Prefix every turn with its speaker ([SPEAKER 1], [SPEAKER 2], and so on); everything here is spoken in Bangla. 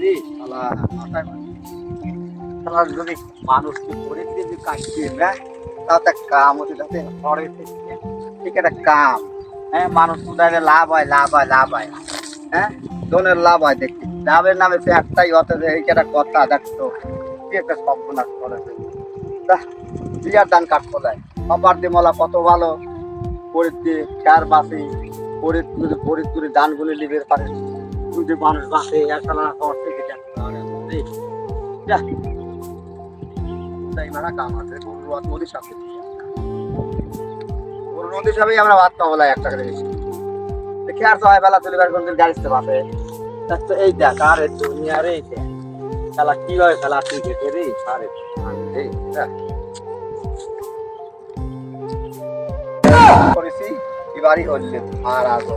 [SPEAKER 1] রে শালা মাথায় শালা যদি মানুষ কি করে যদি কাটছে না তাতে কাম হতে যাতে ঘরে থেকে ঠিক একটা কাম হ্যাঁ মানুষ উদারে লাভ হয় লাভ হয় লাভ হয় হ্যাঁ দোনের লাভ হয় দেখি লাভের নামে সে একটাই হতে যে এই একটা কথা দেখতো কি একটা সর্বনাশ করেছে বিয়ার ধান কাটবো যায় অপার দিমলা কত ভালো ফরিদকে খেয়ার বাসি ফরিদপুরে ধানগুলি লিবের পারে যদি মানুষ বাসে একটা ঘর থেকে কাম আছে নদীর সাথে নদীর সাথে আমরা ভাত পাবো একটা করে বেশি খেয়ার তো হয় বেলা চলে কোন গাড়িতে বাসে তো এই দেখ আরে দুনিয়া রে খেলা কিভাবে খেলা তুই খেতে রে আরে করেছি এবারই হচ্ছে আর আসবো